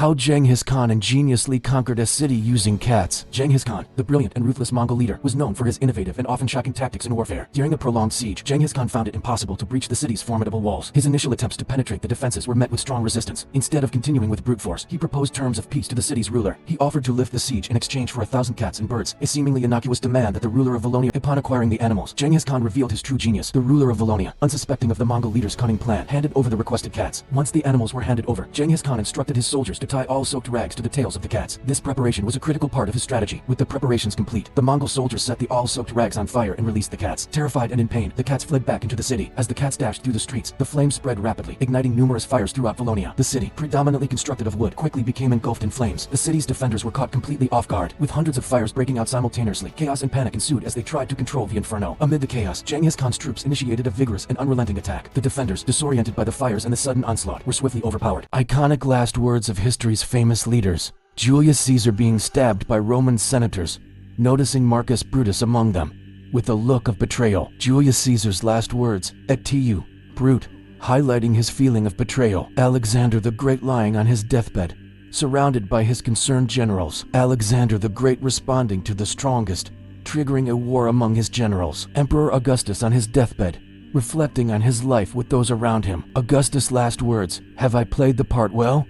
How Genghis Khan ingeniously conquered a city using cats. Genghis Khan, the brilliant and ruthless Mongol leader, was known for his innovative and often shocking tactics in warfare. During a prolonged siege, Genghis Khan found it impossible to breach the city's formidable walls. His initial attempts to penetrate the defenses were met with strong resistance. Instead of continuing with brute force, he proposed terms of peace to the city's ruler. He offered to lift the siege in exchange for 1,000 cats and birds, a seemingly innocuous demand that the ruler of Wallonia. Upon acquiring the animals, Genghis Khan revealed his true genius. The ruler of Wallonia, unsuspecting of the Mongol leader's cunning plan, handed over the requested cats. Once the animals were handed over, Genghis Khan instructed his soldiers to tie all soaked rags to the tails of the cats. This preparation was a critical part of his strategy. With the preparations complete, the Mongol soldiers set the all-soaked rags on fire and released the cats. Terrified and in pain, the cats fled back into the city. As the cats dashed through the streets, the flames spread rapidly, igniting numerous fires throughout Wallonia. The city, predominantly constructed of wood, quickly became engulfed in flames. The city's defenders were caught completely off guard, with hundreds of fires breaking out simultaneously. Chaos and panic ensued as they tried to control the inferno. Amid the chaos, Genghis Khan's troops initiated a vigorous and unrelenting attack. The defenders, disoriented by the fires and the sudden onslaught, were swiftly overpowered. Iconic last words of history's famous leaders. Julius Caesar being stabbed by Roman senators, noticing Marcus Brutus among them, with a look of betrayal. Julius Caesar's last words, et tu, brute, highlighting his feeling of betrayal. Alexander the Great lying on his deathbed, surrounded by his concerned generals. Alexander the Great responding to the strongest, triggering a war among his generals. Emperor Augustus on his deathbed, reflecting on his life with those around him. Augustus' last words, have I played the part well?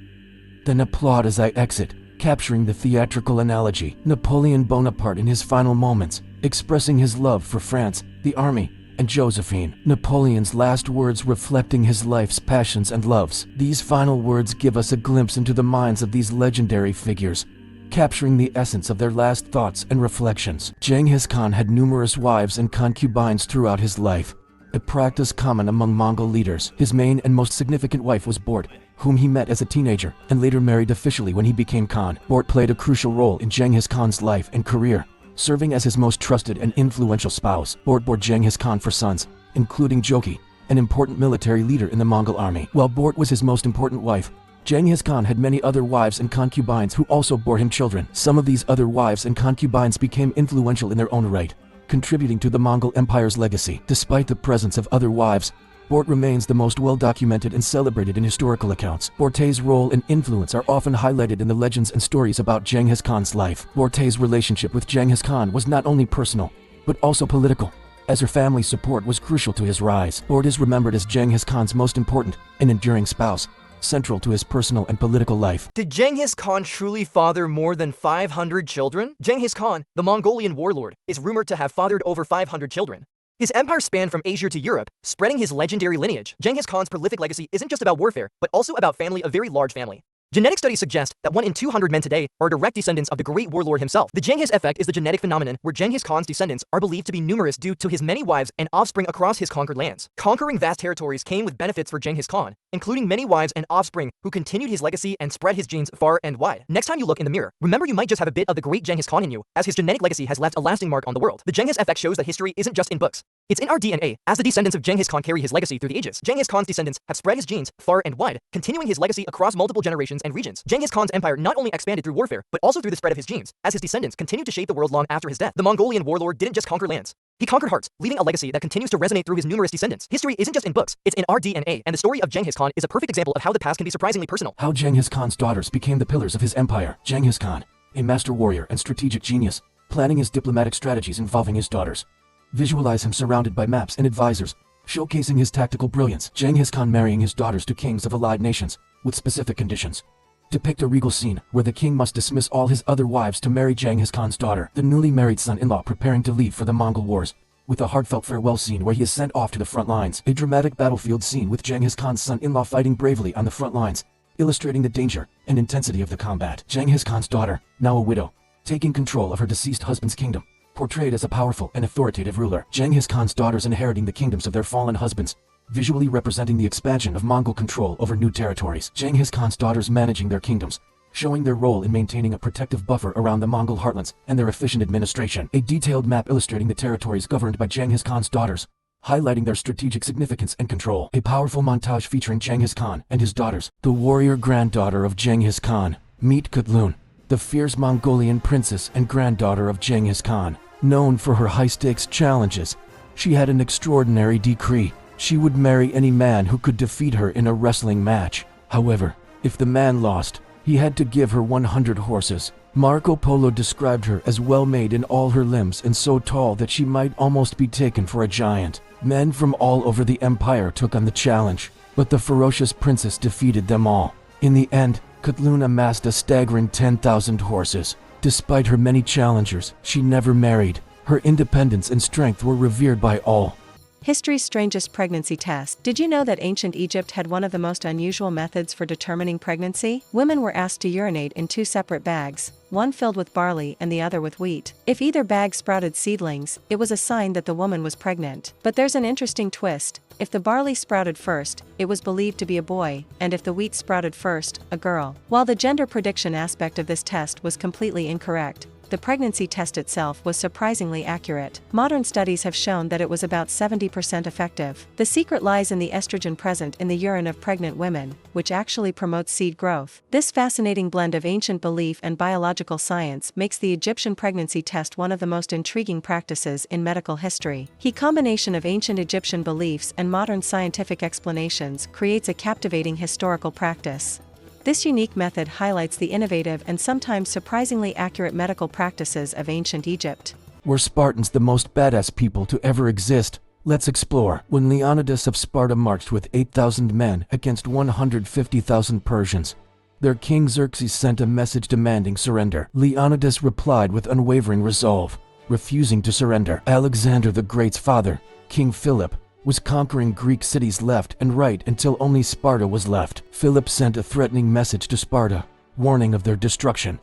Then applaud as I exit, capturing the theatrical analogy. Napoleon Bonaparte in his final moments, expressing his love for France, the army, and Josephine. Napoleon's last words reflecting his life's passions and loves. These final words give us a glimpse into the minds of these legendary figures, capturing the essence of their last thoughts and reflections. Genghis Khan had numerous wives and concubines throughout his life, a practice common among Mongol leaders. His main and most significant wife was Bort, whom he met as a teenager and later married officially when he became Khan. Bort played a crucial role in Genghis Khan's life and career, serving as his most trusted and influential spouse. Bort bore Genghis Khan 4 sons, including Joki, an important military leader in the Mongol army. While Bort was his most important wife, Genghis Khan had many other wives and concubines who also bore him children. Some of these other wives and concubines became influential in their own right, contributing to the Mongol Empire's legacy. Despite the presence of other wives, Bort remains the most well-documented and celebrated in historical accounts. Borte's role and influence are often highlighted in the legends and stories about Genghis Khan's life. Borte's relationship with Genghis Khan was not only personal, but also political, as her family's support was crucial to his rise. Bort is remembered as Genghis Khan's most important and enduring spouse, central to his personal and political life. Did Genghis Khan truly father more than 500 children? Genghis Khan, the Mongolian warlord, is rumored to have fathered over 500 children. His empire spanned from Asia to Europe, spreading his legendary lineage. Genghis Khan's prolific legacy isn't just about warfare, but also about family, a very large family. Genetic studies suggest that 1 in 200 men today are direct descendants of the great warlord himself. The Genghis effect is the genetic phenomenon where Genghis Khan's descendants are believed to be numerous due to his many wives and offspring across his conquered lands. Conquering vast territories came with benefits for Genghis Khan, including many wives and offspring who continued his legacy and spread his genes far and wide. Next time you look in the mirror, remember you might just have a bit of the great Genghis Khan in you, as his genetic legacy has left a lasting mark on the world. The Genghis effect shows that history isn't just in books. It's in our DNA, as the descendants of Genghis Khan carry his legacy through the ages. Genghis Khan's descendants have spread his genes far and wide, continuing his legacy across multiple generations and regions. Genghis Khan's empire not only expanded through warfare, but also through the spread of his genes, as his descendants continued to shape the world long after his death. The Mongolian warlord didn't just conquer lands. He conquered hearts, leaving a legacy that continues to resonate through his numerous descendants. History isn't just in books, it's in our DNA, and the story of Genghis Khan is a perfect example of how the past can be surprisingly personal. How Genghis Khan's daughters became the pillars of his empire. Genghis Khan, a master warrior and strategic genius, planning his diplomatic strategies involving his daughters. Visualize him surrounded by maps and advisors, showcasing his tactical brilliance. Genghis Khan marrying his daughters to kings of allied nations, with specific conditions. Depict a regal scene where the king must dismiss all his other wives to marry Genghis Khan's daughter. The newly married son-in-law preparing to leave for the Mongol wars, with a heartfelt farewell scene where he is sent off to the front lines. A dramatic battlefield scene with Genghis Khan's son-in-law fighting bravely on the front lines, illustrating the danger and intensity of the combat. Genghis Khan's daughter, now a widow, taking control of her deceased husband's kingdom, portrayed as a powerful and authoritative ruler. Genghis Khan's daughters inheriting the kingdoms of their fallen husbands, visually representing the expansion of Mongol control over new territories. Genghis Khan's daughters managing their kingdoms, showing their role in maintaining a protective buffer around the Mongol heartlands and their efficient administration. A detailed map illustrating the territories governed by Genghis Khan's daughters, highlighting their strategic significance and control. A powerful montage featuring Genghis Khan and his daughters. The warrior granddaughter of Genghis Khan. Meet Kutlun, the fierce Mongolian princess and granddaughter of Genghis Khan. Known for her high-stakes challenges, she had an extraordinary decree. She would marry any man who could defeat her in a wrestling match. However, if the man lost, He had to give her 100 horses. Marco Polo described her as well-made in all her limbs and so tall that she might almost be taken for a giant. Men from all over the empire took on the challenge, but the ferocious princess defeated them all. In the end, Kutloon amassed a staggering 10,000 horses. Despite her many challengers, she never married. Her independence and strength were revered by all. History's strangest pregnancy test. Did you know that ancient Egypt had one of the most unusual methods for determining pregnancy? Women were asked to urinate in two separate bags, one filled with barley and the other with wheat. If either bag sprouted seedlings, it was a sign that the woman was pregnant. But there's an interesting twist. If the barley sprouted first, it was believed to be a boy, and if the wheat sprouted first, a girl. While the gender prediction aspect of this test was completely incorrect, the pregnancy test itself was surprisingly accurate. Modern studies have shown that it was about 70% effective. The secret lies in the estrogen present in the urine of pregnant women, which actually promotes seed growth. This fascinating blend of ancient belief and biological science makes the Egyptian pregnancy test one of the most intriguing practices in medical history. The combination of ancient Egyptian beliefs and modern scientific explanations creates a captivating historical practice. This unique method highlights the innovative and sometimes surprisingly accurate medical practices of ancient Egypt. Were Spartans the most badass people to ever exist? Let's explore. When Leonidas of Sparta marched with 8,000 men against 150,000 Persians, their king Xerxes sent a message demanding surrender. Leonidas replied with unwavering resolve, refusing to surrender. Alexander the Great's father, King Philip, was conquering Greek cities left and right until only Sparta was left. Philip sent a threatening message to Sparta, warning of their destruction.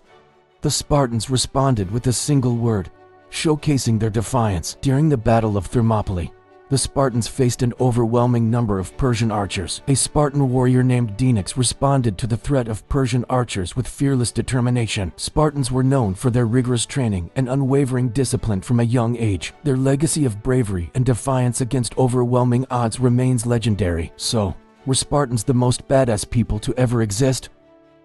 The Spartans responded with a single word, showcasing their defiance. During the Battle of Thermopylae, the Spartans faced an overwhelming number of Persian archers. A Spartan warrior named Genghis responded to the threat of Persian archers with fearless determination. Spartans were known for their rigorous training and unwavering discipline from a young age. Their legacy of bravery and defiance against overwhelming odds remains legendary. So, were Spartans the most badass people to ever exist?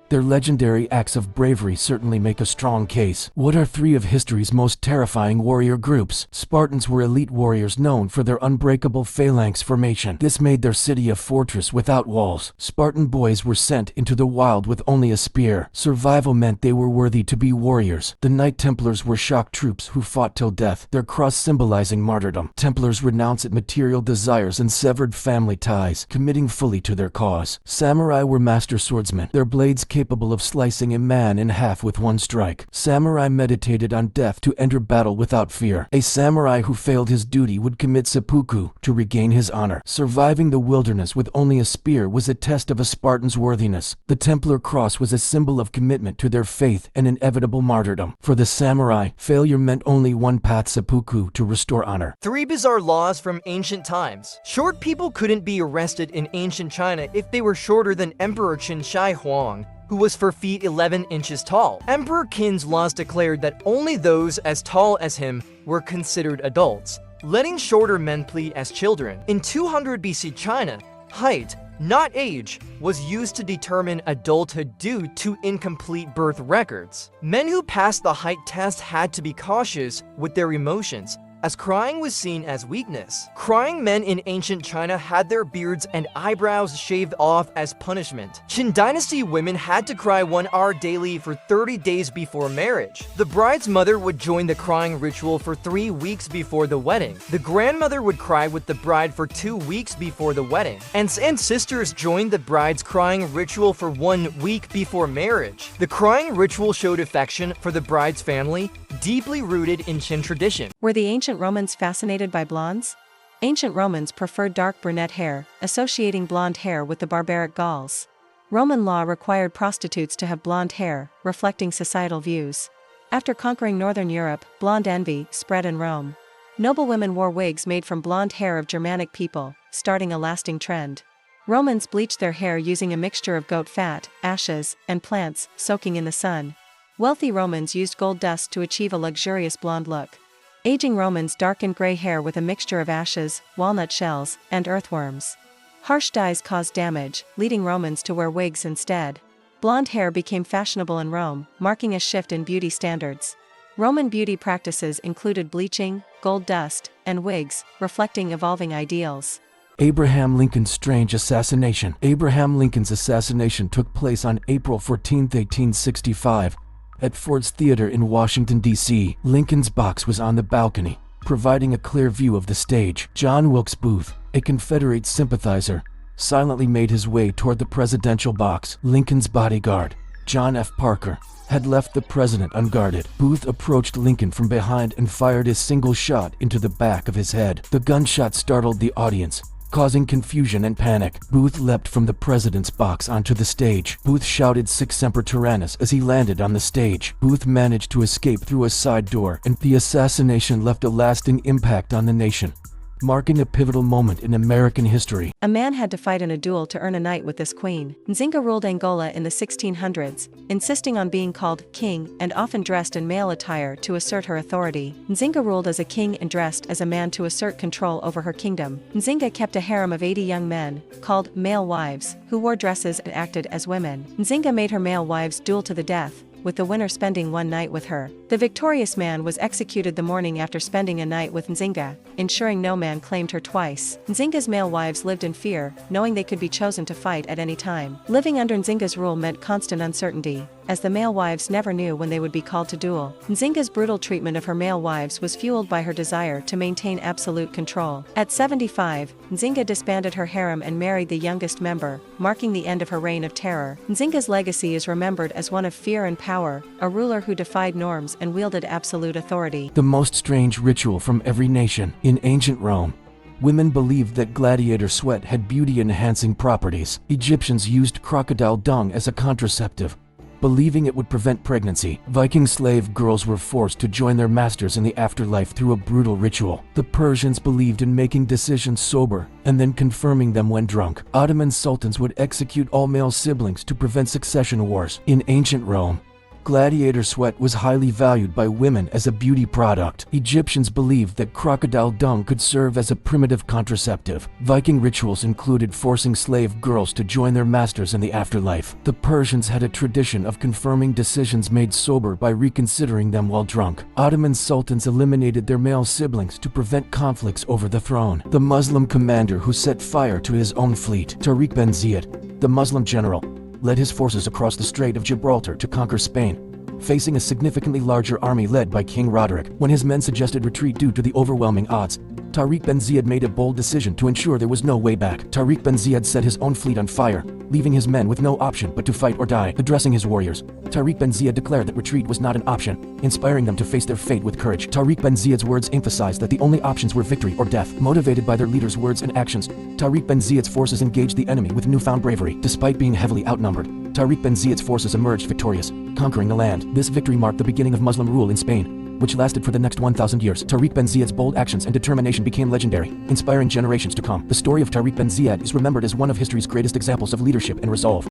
Their legendary acts of bravery certainly make a strong case. What are three of history's most terrifying warrior groups? Spartans were elite warriors known for their unbreakable phalanx formation. This made their city a fortress without walls. Spartan boys were sent into the wild with only a spear. Survival meant they were worthy to be warriors. The Knight Templars were shock troops who fought till death, their cross symbolizing martyrdom. Templars renounced material desires and severed family ties, committing fully to their cause. Samurai were master swordsmen, their blades capable of slicing a man in half with one strike. Samurai meditated on death to enter battle without fear. A samurai who failed his duty would commit seppuku to regain his honor. Surviving the wilderness with only a spear was a test of a Spartan's worthiness. The Templar cross was a symbol of commitment to their faith and inevitable martyrdom. For the samurai, failure meant only one path: seppuku to restore honor. 3 bizarre laws from ancient times. Short people couldn't be arrested in ancient China if they were shorter than Emperor Qin Shi Huang, who was 4 feet 11 inches tall. Emperor Qin's laws declared that only those as tall as him were considered adults, letting shorter men plead as children. In 200 BC China, height, not age, was used to determine adulthood due to incomplete birth records. Men who passed the height test had to be cautious with their emotions, as crying was seen as weakness. Crying men in ancient China had their beards and eyebrows shaved off as punishment. Qin Dynasty women had to cry 1 hour daily for 30 days before marriage. The bride's mother would join the crying ritual for 3 weeks before the wedding. The grandmother would cry with the bride for 2 weeks before the wedding. And sisters joined the bride's crying ritual for 1 week before marriage. The crying ritual showed affection for the bride's family, deeply rooted in Qin tradition. Were the ancient Romans fascinated by blondes? Ancient Romans preferred dark brunette hair, associating blonde hair with the barbaric Gauls. Roman law required prostitutes to have blonde hair, reflecting societal views. After conquering northern Europe, blonde envy spread in Rome. Noblewomen wore wigs made from blonde hair of Germanic people, starting a lasting trend. Romans bleached their hair using a mixture of goat fat, ashes, and plants, soaking in the sun. Wealthy Romans used gold dust to achieve a luxurious blonde look. Aging Romans darkened gray hair with a mixture of ashes, walnut shells, and earthworms. Harsh dyes caused damage, leading Romans to wear wigs instead. Blonde hair became fashionable in Rome, marking a shift in beauty standards. Roman beauty practices included bleaching, gold dust, and wigs, reflecting evolving ideals. Abraham Lincoln's strange assassination. Abraham Lincoln's assassination took place on April 14, 1865, at Ford's Theater in Washington, D.C. Lincoln's box was on the balcony, providing a clear view of the stage. John Wilkes Booth, a Confederate sympathizer, silently made his way toward the presidential box. Lincoln's bodyguard, John F. Parker, had left the president unguarded. Booth approached Lincoln from behind and fired a single shot into the back of his head. The gunshot startled the audience, causing confusion and panic. Booth leapt from the president's box onto the stage. Booth shouted "Sic Semper Tyrannis" as he landed on the stage. Booth managed to escape through a side door, and the assassination left a lasting impact on the nation, marking a pivotal moment in American history. A man had to fight in a duel to earn a night with this queen. Nzinga ruled Angola in the 1600s, insisting on being called king and often dressed in male attire to assert her authority. Nzinga ruled as a king and dressed as a man to assert control over her kingdom. Nzinga kept a harem of 80 young men, called male wives, who wore dresses and acted as women. Nzinga made her male wives duel to the death, with the winner spending one night with her. The victorious man was executed the morning after spending a night with Nzinga, ensuring no man claimed her twice. Nzinga's male wives lived in fear, knowing they could be chosen to fight at any time. Living under Nzinga's rule meant constant uncertainty, as the male wives never knew when they would be called to duel. Nzinga's brutal treatment of her male wives was fueled by her desire to maintain absolute control. At 75, Nzinga disbanded her harem and married the youngest member, marking the end of her reign of terror. Nzinga's legacy is remembered as one of fear and power, a ruler who defied norms and wielded absolute authority. The most strange ritual from every nation. In ancient Rome, women believed that gladiator sweat had beauty-enhancing properties. Egyptians used crocodile dung as a contraceptive, believing it would prevent pregnancy. Viking slave girls were forced to join their masters in the afterlife through a brutal ritual. The Persians believed in making decisions sober and then confirming them when drunk. Ottoman sultans would execute all male siblings to prevent succession wars. In ancient Rome, gladiator sweat was highly valued by women as a beauty product. Egyptians believed that crocodile dung could serve as a primitive contraceptive. Viking rituals included forcing slave girls to join their masters in the afterlife. The Persians had a tradition of confirming decisions made sober by reconsidering them while drunk. Ottoman sultans eliminated their male siblings to prevent conflicts over the throne. The Muslim commander who set fire to his own fleet, Tariq bin Ziyad, the Muslim general, led his forces across the Strait of Gibraltar to conquer Spain, facing a significantly larger army led by King Roderick. When his men suggested retreat due to the overwhelming odds, Tariq bin Ziyad made a bold decision to ensure there was no way back. Tariq bin Ziyad set his own fleet on fire, leaving his men with no option but to fight or die. Addressing his warriors, Tariq bin Ziyad declared that retreat was not an option, inspiring them to face their fate with courage. Tariq bin Ziyad's words emphasized that the only options were victory or death. Motivated by their leader's words and actions, Tariq bin Ziyad's forces engaged the enemy with newfound bravery. Despite being heavily outnumbered, Tariq bin Ziyad's forces emerged victorious, conquering the land. This victory marked the beginning of Muslim rule in Spain, which lasted for the next 1,000 years. Tariq bin Ziyad's bold actions and determination became legendary, inspiring generations to come. The story of Tariq bin Ziyad is remembered as one of history's greatest examples of leadership and resolve.